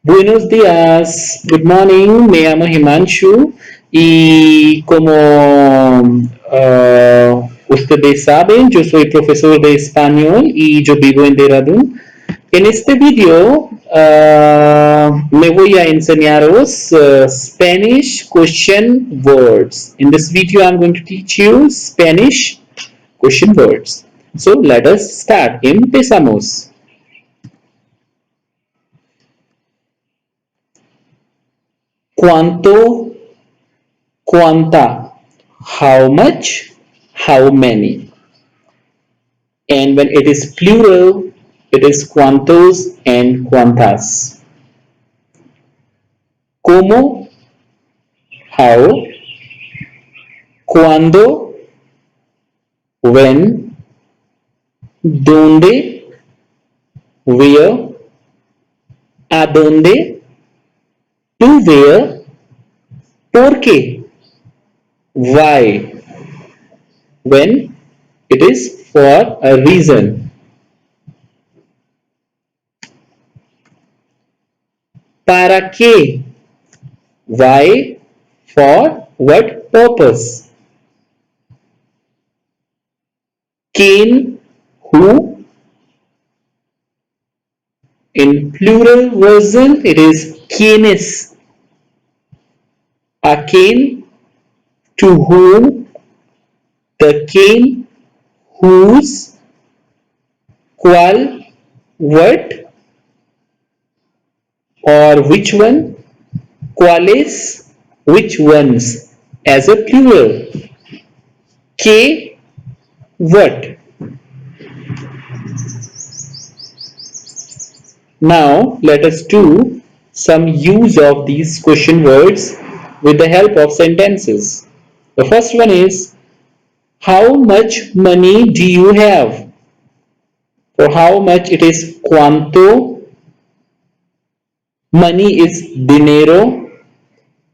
Buenos días, good morning, me llamo Himanshu y como ustedes saben, yo soy profesor de español y yo vivo en Dehradun. En este video me voy a enseñaros Spanish question words. In this video I'm going to teach you Spanish question words. So let us start. Empezamos. ¿Cuánto? Cuánta? How much? How many? And when it is plural, it is cuantos and cuantas. ¿Cómo? How? ¿Cuándo? When? ¿Dónde? Where? ¿A dónde? To where? ¿Por qué? Why? When? It is for a reason. ¿Para qué? Why? For what purpose? ¿Quién? Who? In plural version, it is quienes. A quién? To whom? The quién? Whose? ¿Cuál? What? Or which one? ¿Cuáles? Which ones? As a plural. ¿Qué? What? Now let us do some use of these question words with the help of sentences. The first one is, how much money do you have? For how much it is cuánto. Money is dinero.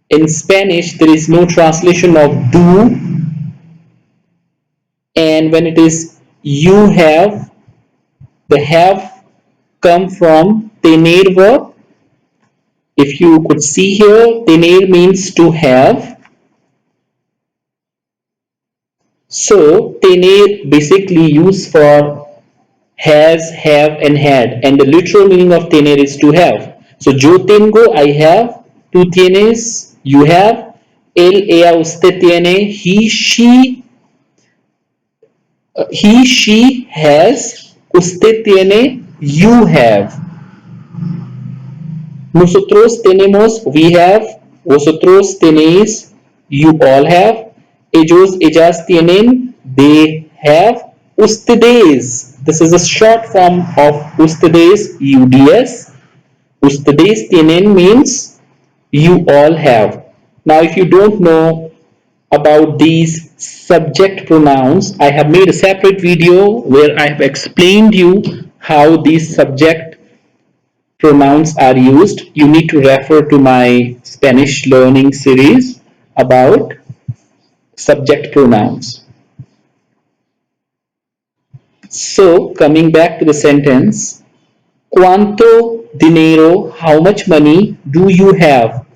In Spanish there is no translation of do. And when it is you have, the have come from tener verb. If you could see here, tener means to have. So tener basically used for has, have and had, and the literal meaning of tener is to have. So yo tengo, I have. Tú tienes, you have. Él, ella, usted tiene. He, she has. Usted tiene, you have. Nosotros tenemos, we have. Vosotros tenéis, you all have. Ellos, ellas tienen, they have. Ustedes, this is a short form of ustedes, UDS. Ustedes tienen means you all have. Now if you don't know about these subject pronouns, I have made a separate video where I have explained you how these subject pronouns are used. You need to refer to my Spanish learning series about subject pronouns. So coming back to the sentence, ¿cuánto dinero, how much money do you have?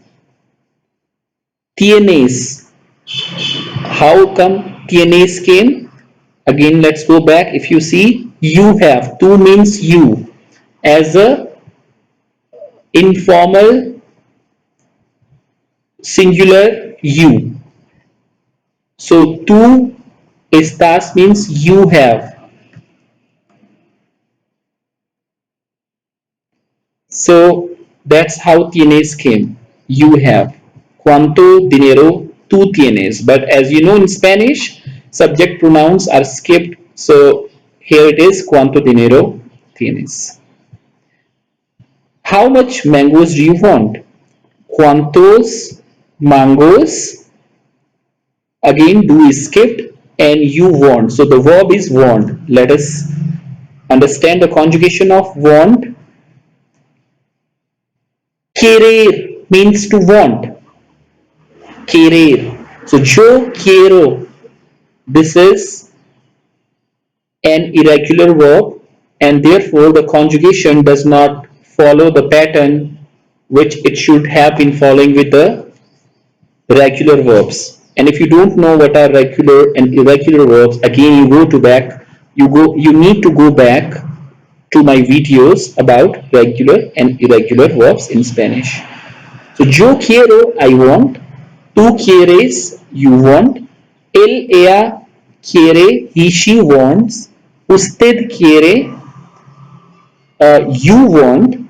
Tienes. How come tienes came? Again, let's go back. If you see, you have. Tú means you. As a informal singular you. So tú estás means you have. So that's how tienes came. You have. ¿Cuánto dinero tú tienes? But as you know in Spanish, subject pronouns are skipped. So here it is, ¿cuánto dinero tienes? How much mangoes do you want? ¿Cuántos mangos? Again, do is skipped and you want. So the verb is want. Let us understand the conjugation of want. Querer means to want. Querer. So yo quiero. This is an irregular verb and therefore the conjugation does not follow the pattern which it should have been following with the regular verbs. And if you don't know what are regular and irregular verbs, again you need to go back to my videos about regular and irregular verbs in Spanish. So yo quiero, I want. Tú quieres, you want. Él, ella quiere, he, she wants. Usted quiere, you want.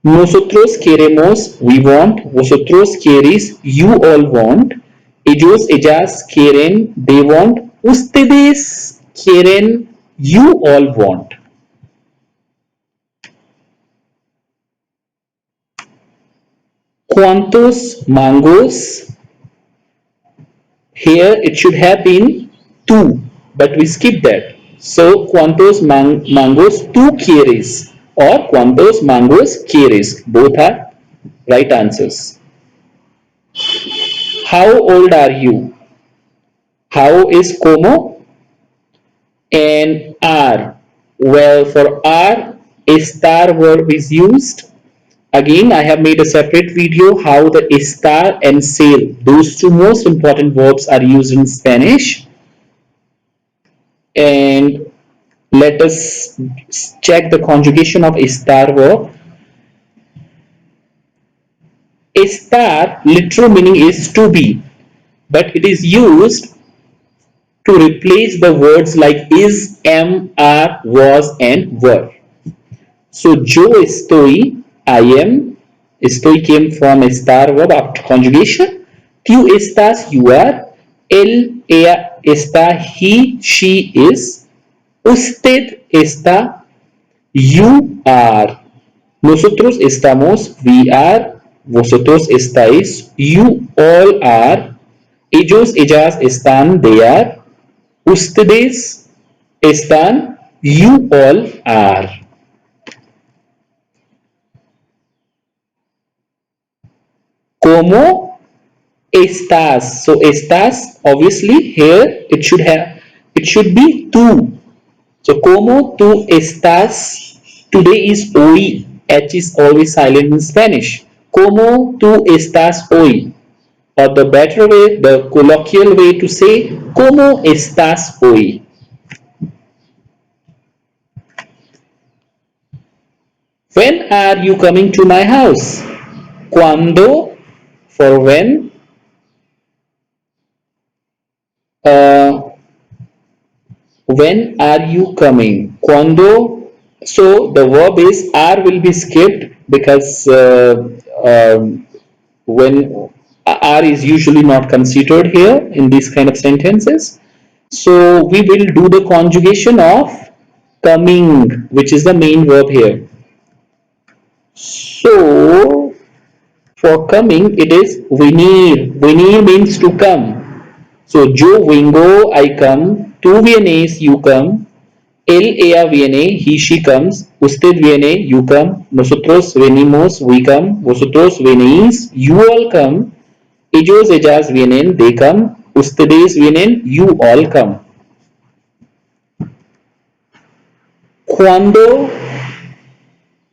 Nosotros queremos, we want. Vosotros queréis, you all want. Ellos, ellas quieren, they want. Ustedes quieren, you all want. ¿Cuántos mangos? Here it should have been two, but we skip that. So, ¿cuántos mangos tú quieres? Or ¿cuántos mangos quieres? Both are right answers. How old are you? How is como? And are. Well, for are, a star verb is used. Again, I have made a separate video how the estar and ser, those two most important verbs, are used in Spanish. And let us check the conjugation of estar verb. Estar, literal meaning is to be, but it is used to replace the words like is, am, are, was, and were. So, yo estoy, I am. Estoy came from estar verb after conjugation. Tú estás, you are. Él, ella está, he, she is. Usted está, you are. Nosotros estamos, we are. Vosotros estáis, you all are. Ellos, ellas están, they are. Ustedes están, you all are. ¿Cómo estás? So estás, obviously here it should be tú. So ¿cómo tú estás? Today is hoy. H is always silent in Spanish. ¿Cómo tú estás hoy? Or the better way, the colloquial way to say, ¿cómo estás hoy? When are you coming to my house? ¿Cuándo? For when? When are you coming? ¿Cuándo? So the verb is are will be skipped because when are is usually not considered here in these kind of sentences. So we will do the conjugation of coming, which is the main verb here. So for coming, it is venir. Venir means to come. So yo vengo, I come. Tú vienes, you come. Él, ella viene, he, she comes. Usted viene, you come. Nosotros venimos, we come. Vosotros venís, you all come. Ellos, ellas vienen, they come. Ustedes vienen, you all come. Cuando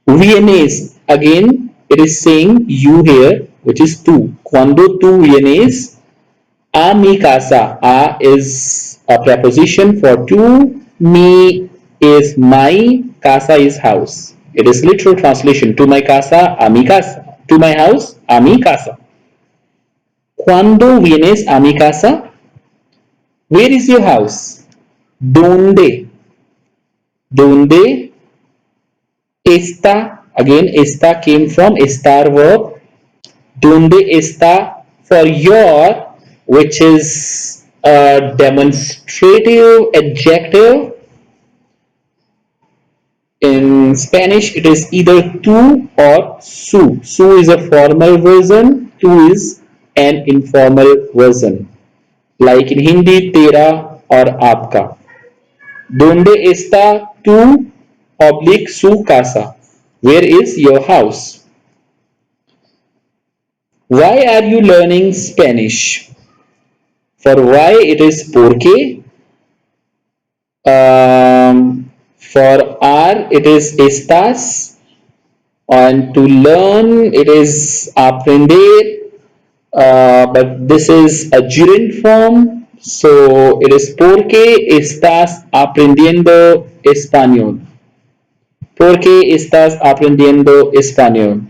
vienes, again it is saying you here, which is tú. Cuando tú vienes a mi casa. A is a preposition for to. Mi is my. Casa is house. It is literal translation. To my casa, a mi casa. To my house, a mi casa. ¿Cuándo vienes a mi casa? Where is your house? ¿Dónde? ¿Dónde está? Again, está came from estar verb. ¿Dónde está? For your, which is a demonstrative adjective. In Spanish, it is either tú or su. Su is a formal version, tú is an informal version. Like in Hindi, tera or aapka. ¿Dónde está tu oblique su casa? Where is your house? Why are you learning Spanish? For why it is porque. For are it is estás. And to learn, it is aprender, but this is a gerund form. So it is porque estás aprendiendo español. Porque estás aprendiendo español.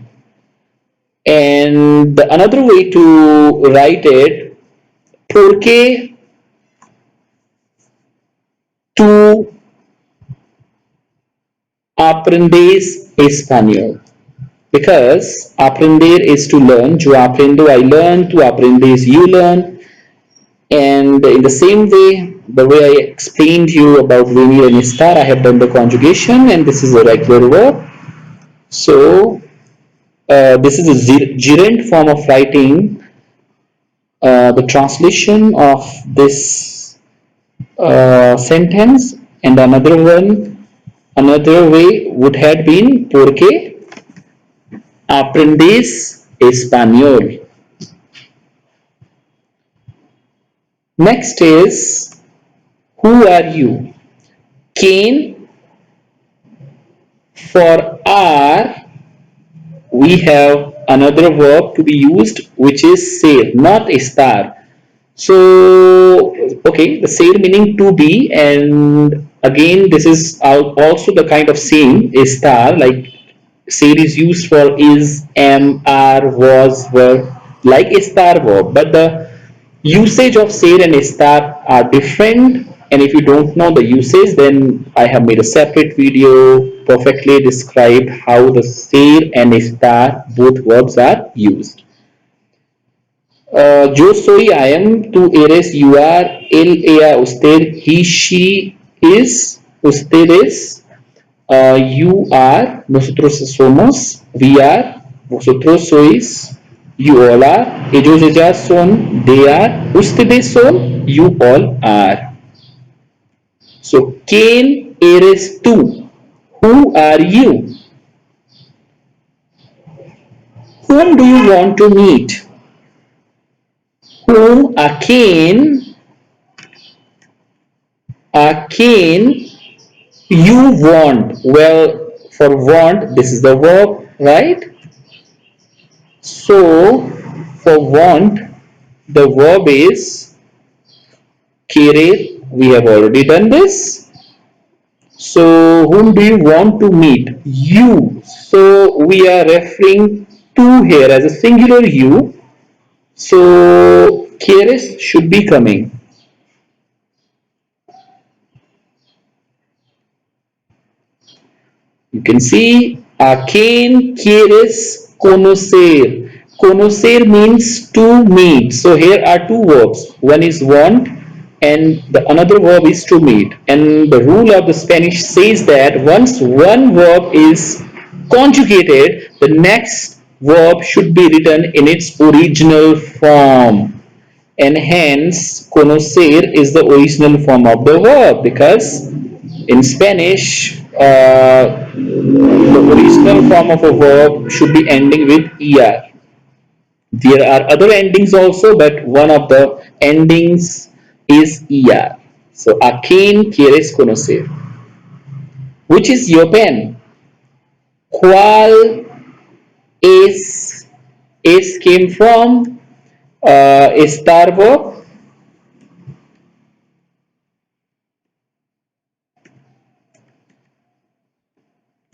And another way to write it, porque tú aprendes español. Because aprender is to learn. Yo aprendo, I learn. Tú aprendes, you learn. And in the same way, the way I explained you about venir and estar, I have done the conjugation, and this is a regular verb. So this is a gerund form of writing. The translation of this sentence, and another way would have been porque aprendes español. Next is who are you? Kane. For are, we have another verb to be used which is ser, not estar. So, okay, the ser meaning to be, and again, this is also the kind of same estar, like ser is used for is, am, are, was, were, like estar verb, but the usage of ser and estar are different. And if you don't know the usage, then I have made a separate video perfectly described how the ser and estar both verbs are used. Yo soy, I am, tú eres, you are, él, ella, usted, he, she is, ustedes, you are, nosotros somos, we are, vosotros sois, you all are, ellos, ellas son, they are, ustedes son, you all are. So, ¿quién eres tú? Who are you? Whom do you want to meet? Whom, a quién you want. Well, for want, this is the verb, right? So, for want, the verb is querer. We have already done this. So, whom do you want to meet? You. So, we are referring to here as a singular you. So, quieres should be coming. You can see a quien quieres conocer. Conocer means to meet. So here are two verbs. One is want and the another verb is to meet. And the rule of the Spanish says that once one verb is conjugated, the next verb should be written in its original form. And hence, conocer is the original form of the verb because in Spanish, the original form of a verb should be ending with er. There are other endings also, but one of the endings is er. So, a quien quieres conocer? Which is your pen? ¿Cuál es? Es came from estar verb.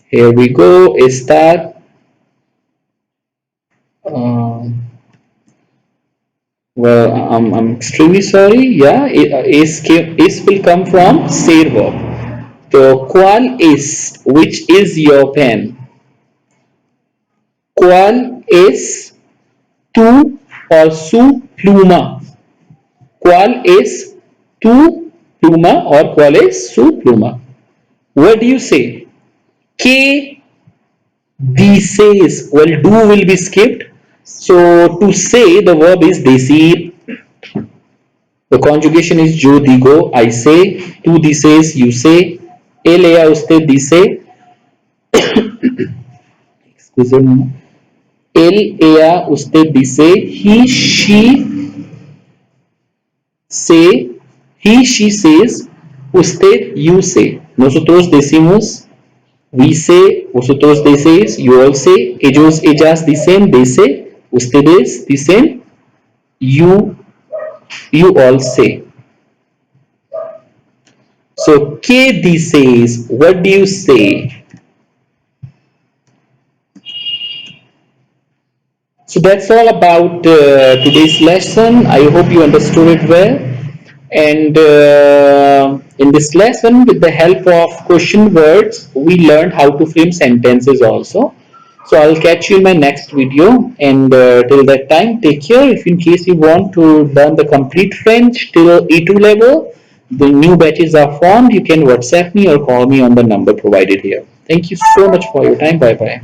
Here we go. Estar. Well, I'm extremely sorry. Yeah, is will come from ser verb. So, ¿cuál es? Which is your pen? ¿Cuál es tu or su pluma? ¿Cuál es tu pluma or cuál es su pluma? What do you say? ¿Qué dices? Well, do will be skipped. So, to say, the verb is decir. The conjugation is yo digo, I say, tú dices, you say, él, ella, usted dice, excuse él, ella, usted dice, say, he, she says, usted, you say. Nosotros decimos, we say, Vosotros decís, you all say. Ellos, ellas dicen, they say. Ustedes dicen, you all say. So, ¿qué dices? What do you say? So that's all about today's lesson. I hope you understood it well. And in this lesson, with the help of question words, we learned how to frame sentences also. So I'll catch you in my next video. And till that time, take care. If in case you want to learn the complete French till E2 level, the new batches are formed. You can WhatsApp me or call me on the number provided here. Thank you so much for your time. Bye bye.